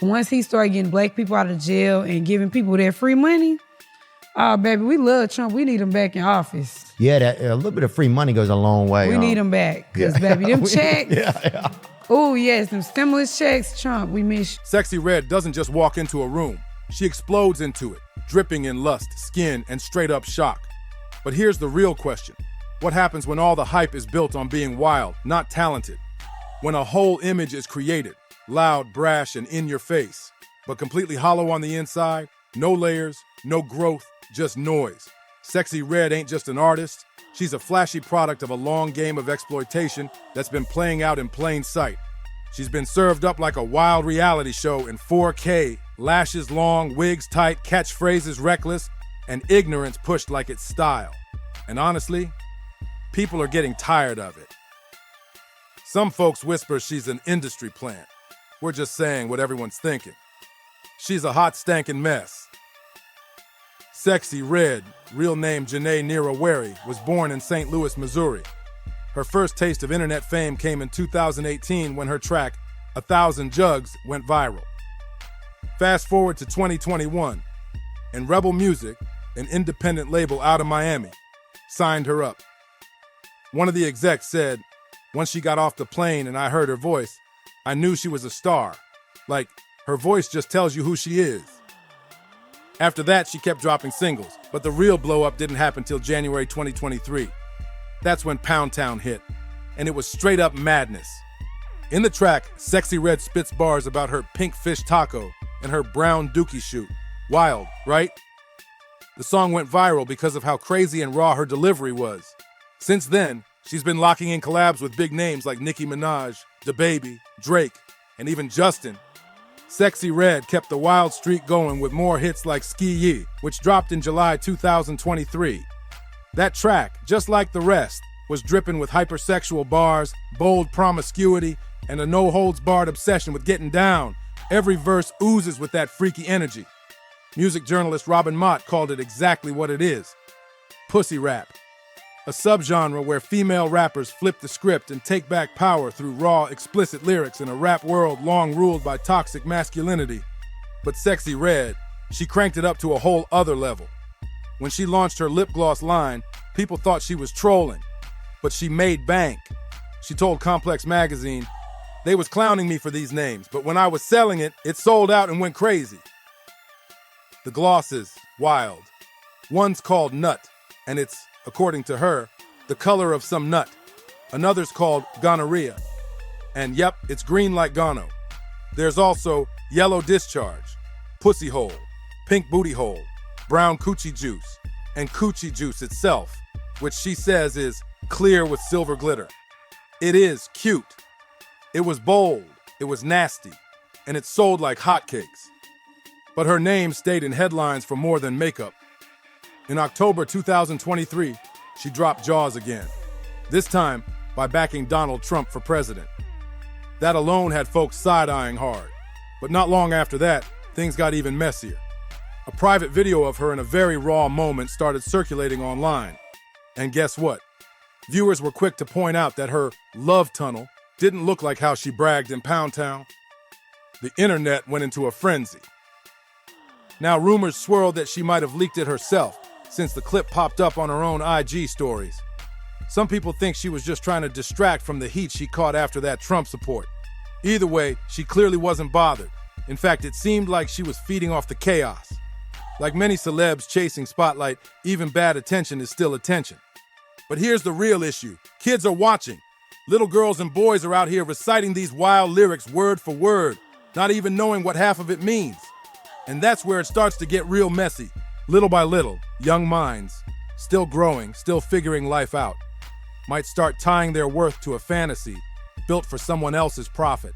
Once he started getting black people out of jail and giving people their free money, oh, baby, we love Trump. We need him back in office. Yeah, a little bit of free money goes a long way. We need him back. Because, baby, them checks. Yeah. Oh, yes, them stimulus checks, Trump, we miss you. Sexyy Red doesn't just walk into a room. She explodes into it, dripping in lust, skin, and straight-up shock. But here's the real question. What happens when all the hype is built on being wild, not talented? When a whole image is created, loud, brash, and in your face, but completely hollow on the inside, no layers, no growth, just noise. Sexyy Red ain't just an artist. She's a flashy product of a long game of exploitation that's been playing out in plain sight. She's been served up like a wild reality show in 4K, lashes long, wigs tight, catchphrases reckless, and ignorance pushed like it's style. And honestly, people are getting tired of it. Some folks whisper she's an industry plant. We're just saying what everyone's thinking. She's a hot stankin' mess. Sexyy Red, real name Janae Nira Wary, was born in St. Louis, Missouri. Her first taste of internet fame came in 2018 when her track, 1,000 Jugs, went viral. Fast forward to 2021, and Rebel Music, an independent label out of Miami, signed her up. One of the execs said, once she got off the plane and I heard her voice, I knew she was a star. Like, her voice just tells you who she is. After that, she kept dropping singles, but the real blow-up didn't happen till January 2023. That's when Pound Town hit, and it was straight-up madness. In the track, Sexyy Red spits bars about her pink fish taco and her brown dookie shoot. Wild, right? The song went viral because of how crazy and raw her delivery was. Since then, she's been locking in collabs with big names like Nicki Minaj, DaBaby, Drake, and even Justin. Sexyy Red kept the wild streak going with more hits like Sexyy, which dropped in July 2023. That track, just like the rest, was dripping with hypersexual bars, bold promiscuity, and a no-holds-barred obsession with getting down. Every verse oozes with that freaky energy. Music journalist Robin Mott called it exactly what it is: pussy rap. A subgenre where female rappers flip the script and take back power through raw, explicit lyrics in a rap world long ruled by toxic masculinity. But Sexyy Red, she cranked it up to a whole other level. When she launched her lip gloss line, people thought she was trolling, but she made bank. She told Complex Magazine, "They was clowning me for these names, but when I was selling it, it sold out and went crazy." The gloss is wild. One's called Nut, and it's, according to her, the color of some nut. Another's called Gonorrhea. And yep, it's green like gono. There's also Yellow Discharge, Pussy Hole, Pink Booty Hole, Brown Coochie Juice, and Coochie Juice itself, which she says is clear with silver glitter. It is cute. It was bold, it was nasty, and it sold like hotcakes. But her name stayed in headlines for more than makeup. In October 2023, she dropped Jaws again, this time by backing Donald Trump for president. That alone had folks side-eyeing hard, but not long after that, things got even messier. A private video of her in a very raw moment started circulating online. And guess what? Viewers were quick to point out that her love tunnel didn't look like how she bragged in Pound Town. The internet went into a frenzy. Now rumors swirled that she might have leaked it herself, since the clip popped up on her own IG stories. Some people think she was just trying to distract from the heat she caught after that Trump support. Either way, she clearly wasn't bothered. In fact, it seemed like she was feeding off the chaos. Like many celebs chasing spotlight, even bad attention is still attention. But here's the real issue. Kids are watching. Little girls and boys are out here reciting these wild lyrics word for word, not even knowing what half of it means. And that's where it starts to get real messy. Little by little, young minds, still growing, still figuring life out, might start tying their worth to a fantasy built for someone else's profit.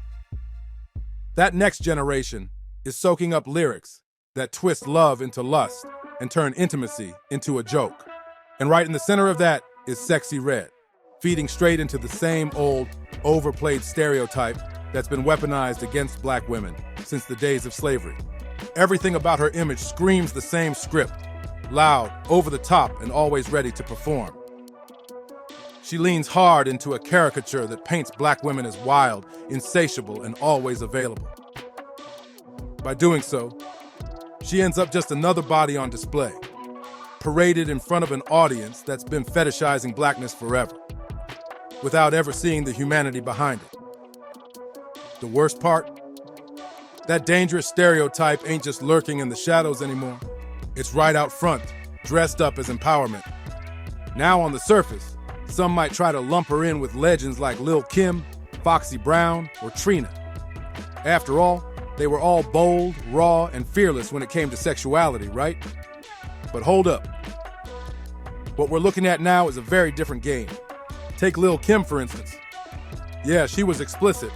That next generation is soaking up lyrics that twist love into lust and turn intimacy into a joke. And right in the center of that is Sexyy Red, feeding straight into the same old, overplayed stereotype that's been weaponized against black women since the days of slavery. Everything about her image screams the same script, loud, over the top, and always ready to perform. She leans hard into a caricature that paints black women as wild, insatiable, and always available. by doing so, she ends up just another body on display, paraded in front of an audience that's been fetishizing blackness forever, without ever seeing the humanity behind it. The worst part? That dangerous stereotype ain't just lurking in the shadows anymore. It's right out front, dressed up as empowerment. Now on the surface, some might try to lump her in with legends like Lil' Kim, Foxy Brown, or Trina. After all, they were all bold, raw, and fearless when it came to sexuality, right? But hold up. What we're looking at now is a very different game. Take Lil' Kim, for instance. Yeah, she was explicit,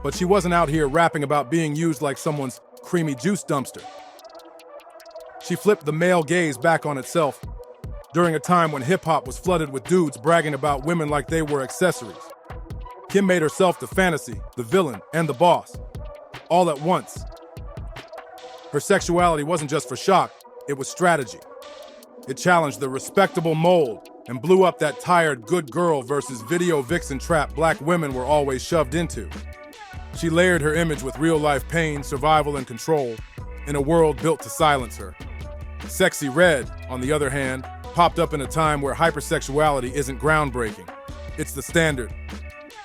but she wasn't out here rapping about being used like someone's creamy juice dumpster. She flipped the male gaze back on itself during a time when hip-hop was flooded with dudes bragging about women like they were accessories. Kim made herself the fantasy, the villain, and the boss, all at once. Her sexuality wasn't just for shock, it was strategy. It challenged the respectable mold and blew up that tired good girl versus video vixen trap black women were always shoved into. She layered her image with real-life pain, survival, and control in a world built to silence her. Sexyy Red, on the other hand, popped up in a time where hypersexuality isn't groundbreaking. It's the standard.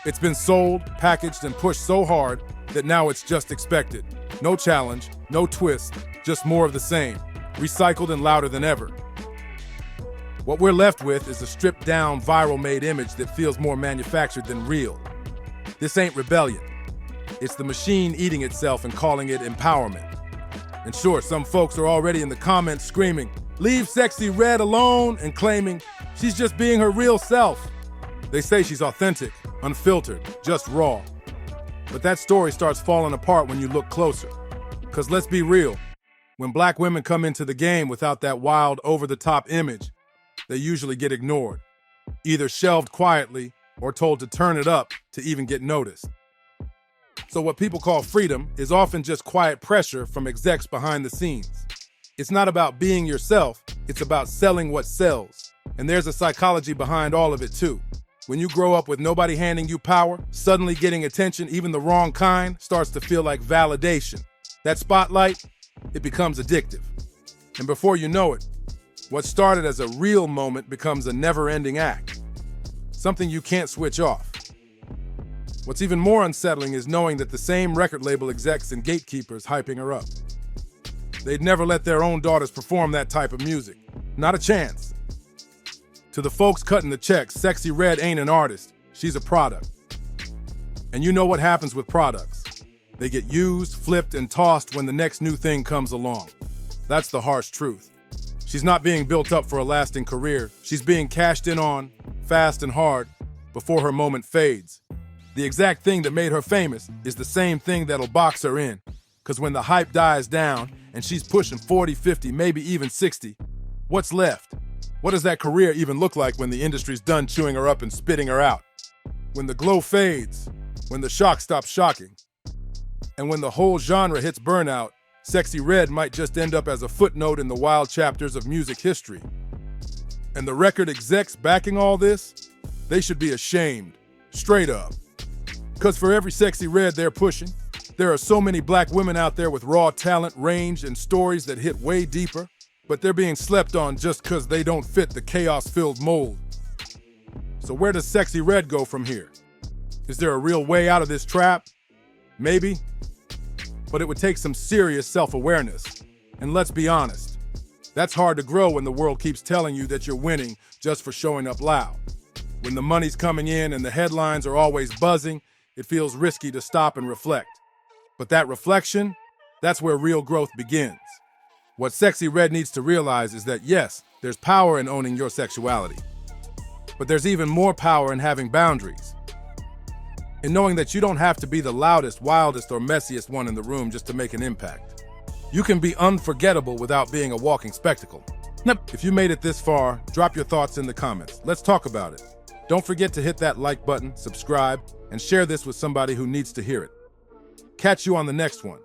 It's been sold, packaged, and pushed so hard that now it's just expected. No challenge, no twist, just more of the same, recycled and louder than ever. What we're left with is a stripped-down, viral-made image that feels more manufactured than real. This ain't rebellion. It's the machine eating itself and calling it empowerment. And sure, some folks are already in the comments screaming, "Leave Sexyy Red alone," and claiming she's just being her real self. They say she's authentic, unfiltered, just raw. But that story starts falling apart when you look closer. Because let's be real, when black women come into the game without that wild, over-the-top image, they usually get ignored, either shelved quietly or told to turn it up to even get noticed. So what people call freedom is often just quiet pressure from execs behind the scenes. It's not about being yourself, it's about selling what sells. And there's a psychology behind all of it too. When you grow up with nobody handing you power, suddenly getting attention, even the wrong kind, starts to feel like validation. That spotlight, it becomes addictive. And before you know it, what started as a real moment becomes a never-ending act. Something you can't switch off. What's even more unsettling is knowing that the same record label execs and gatekeepers hyping her up. They'd never let their own daughters perform that type of music. Not a chance. To the folks cutting the checks, Sexyy Red ain't an artist, she's a product. And you know what happens with products. They get used, flipped, and tossed when the next new thing comes along. That's the harsh truth. She's not being built up for a lasting career. She's being cashed in on, fast and hard, before her moment fades. The exact thing that made her famous is the same thing that'll box her in. Because when the hype dies down and she's pushing 40, 50, maybe even 60, what's left? What does that career even look like when the industry's done chewing her up and spitting her out? When the glow fades, when the shock stops shocking, and when the whole genre hits burnout, Sexyy Red might just end up as a footnote in the wild chapters of music history. And the record execs backing all this, they should be ashamed, straight up. Because for every Sexyy Red they're pushing, there are so many black women out there with raw talent, range, and stories that hit way deeper, but they're being slept on just because they don't fit the chaos-filled mold. So where does Sexyy Red go from here? Is there a real way out of this trap? Maybe. But it would take some serious self-awareness. And let's be honest, that's hard to grow when the world keeps telling you that you're winning just for showing up loud. When the money's coming in and the headlines are always buzzing, it feels risky to stop and reflect. But that reflection, that's where real growth begins. What Sexyy Red needs to realize is that yes, there's power in owning your sexuality. But there's even more power in having boundaries. In knowing that you don't have to be the loudest, wildest, or messiest one in the room just to make an impact. You can be unforgettable without being a walking spectacle. If you made it this far, drop your thoughts in the comments. Let's talk about it. Don't forget to hit that like button, subscribe, and share this with somebody who needs to hear it. Catch you on the next one.